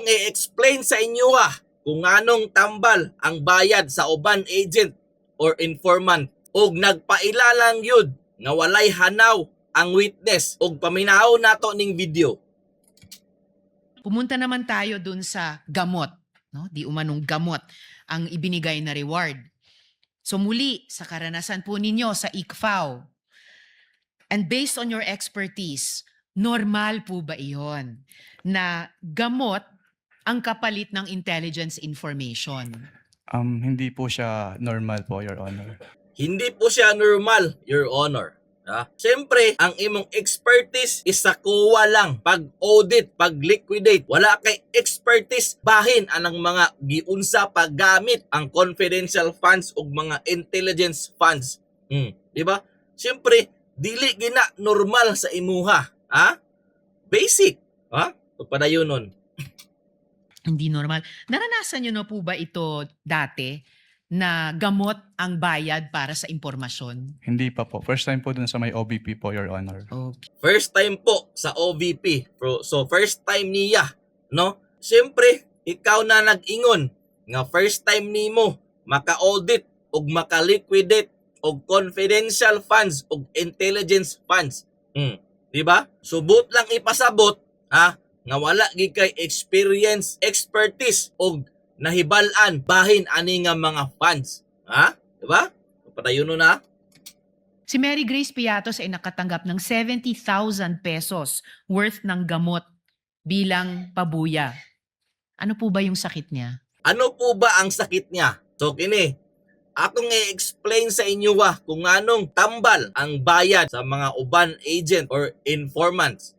Akong i-explain sa inyo kung anong tambal ang bayad sa uban agent or informant ug nagpailalang yun nga walay hanaw ang witness ug paminaw nato ning video. Pumunta naman tayo dun sa gamot, no? Di umanong gamot ang ibinigay na reward. So muli, sa karanasan po ninyo sa ICFAO, and based on your expertise, normal po ba iyon na gamot ang kapalit ng intelligence information? Hindi po siya normal po, Your Honor. Hindi po siya normal, Your Honor. Siyempre, ang imong expertise is sa kuha lang. Pag-audit, pag-liquidate. Wala kay expertise bahin anang mga giunsa paggamit ang confidential funds o mga intelligence funds. Diba? Siyempre, dili gina normal sa imuha. Basic. Padayon nun. Hindi normal. Naranasan nyo na po ba ito dati na gamot ang bayad para sa impormasyon? Hindi pa po. First time po dun sa may OBP po, Your Honor. Okay. First time po sa OVP. So first time niya, no? Siyempre, ikaw na nag-ingon nga first time nimo maka-audit ug maka-liquidate og confidential funds ug intelligence funds. Di ba? Subot lang ipasabot nga wala gi kay experience, expertise og nahibal-an bahin ani nga mga funds. Di ba? Padayon na. Si Mary Grace Piatos ay nakatanggap ng 70,000 pesos worth ng gamot bilang pabuya. Ano po ba yung sakit niya? Ano po ba ang sakit niya? So kini, akong i-explain sa inyo kung anong tambal ang bayad sa mga uban agent or informants.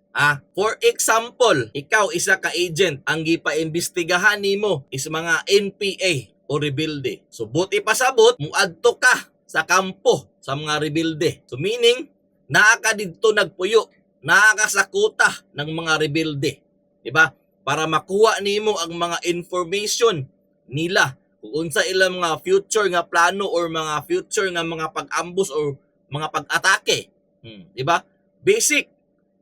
For example, ikaw isa ka agent, ang gipaimbestigahan nimo is mga NPA o rebelde. So buti pasabot, muadto ka sa kampo sa mga rebelde. So meaning, naa ka dito nagpuyo, naa ka sa kuta ng mga rebelde. Diba? Para makuha nimo ang mga information nila kung unsa ilang mga future nga plano or mga future nga mga pag-ambush or mga pag-atake. Diba? Basic.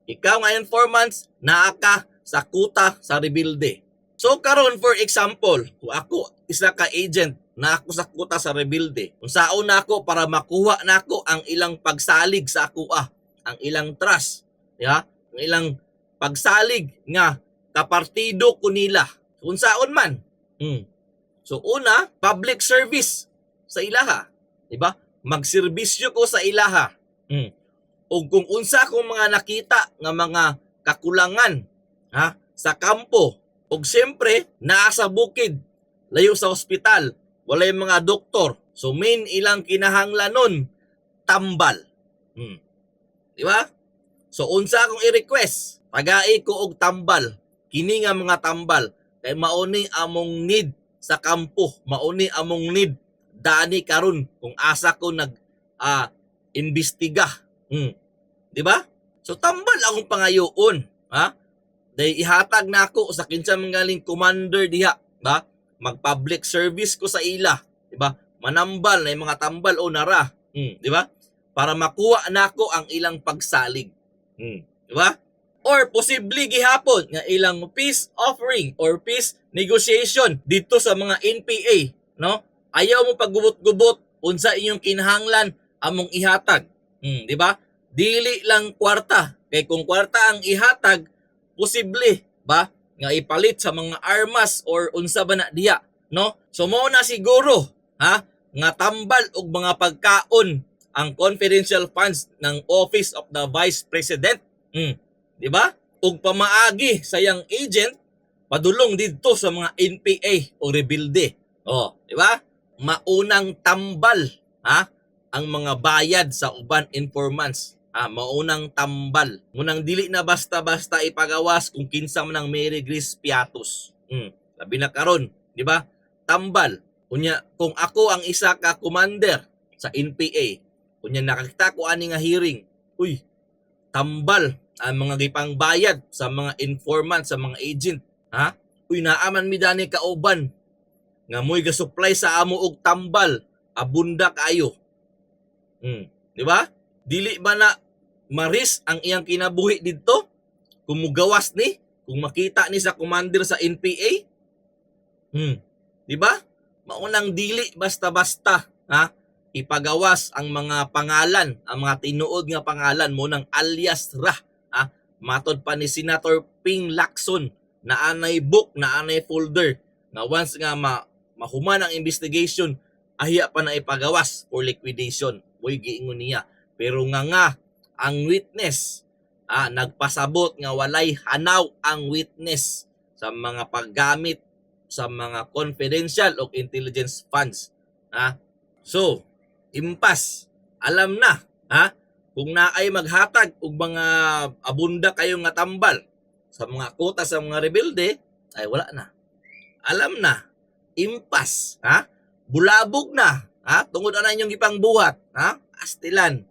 Ikaw nga informants, naa ka sa kuta sa rebelde. So karon for example, kung ako isa ka agent na ako sa kuta sa rebelde, kung saon na ako para makuha na ako ang ilang pagsalig sa ako ang ilang trust, ang ilang pagsalig nga kapartido ko nila, kung saon man. So una, public service sa ilaha, di ba? Magserbisyo ko sa ilaha. O kung unsa akong mga nakita nga mga kakulangan sa kampo, o siyempre naa sa bukid, layo sa ospital, walay mga doktor. So main ilang kinahanglan nun, tambal. Di ba? So unsa akong i-request, tagai ko og tambal. Kini nga mga tambal kay mauni among need sa kampo, mauni among need dani karon kung asa ko nag imbestiga. Di ba? So tambal akong pangayoon, Dahil ihatag na ako sa kinsa mangaling commander diha, ba? Mag-public service ko sa ila, di ba? Manambal na yung mga tambal o nara, di ba? Para makuha na ako ang ilang pagsalig. Di ba? Or posible gihapon nga ilang peace offering or peace negotiation dito sa mga NPA, no? Ayaw mo paggubot-gubot unsa inyong kinahanglan among ihatag. Di ba? Dili lang kwarta. Kay kung kwarta ang ihatag, posible ba nga ipalit sa mga armas or unsa ba na diha, no? So mo na siguro nga tambal og mga pagkaon ang confidential funds ng Office of the Vice President. Di ba? Ug pamaagi sa yang agent padulong didto sa mga NPA o rebelde. Di ba? Maunang tambal ang mga bayad sa uban informants. Maunang tambal. Munang dili na basta-basta ipagawas kung kinsa man ang Mary Grace Piatos. Labi na karon, di ba? Tambal. Kunya, kung ako ang isa ka commander sa NPA, kunya nakakita ko ani nga hearing, tambal ang mga gipang bayad sa mga informant, sa mga agent. Naaman mi dani kauban nga mo'y ga-supply sa amo og tambal, abunda kayo. Di ba? Dili ba na maris ang iyang kinabuhi dito? Kumugawas ni? kung makita ni sa commander sa NPA, di ba? Maunang dili basta-basta, ha? Ipagawas ang mga pangalan, ang mga tinuod nga pangalan mo ng alias ra, ha? Matod pa ni Senator Ping Lacson na anay book, na anay folder, na once nga mahuman ang investigation, ahiya pa na ipagawas for liquidation. Uy, giingon niya. Pero nga ang witness, nagpasabot nga walay hanaw ang witness sa mga paggamit sa mga confidential o intelligence funds. So, impas, alam na, kung naay maghatag og mga abunda kayo nga tambal sa mga kota sa mga rebelde, ay wala na. Alam na, impas, bulabog na, tungod ana inyong ipangbuhat, astilan.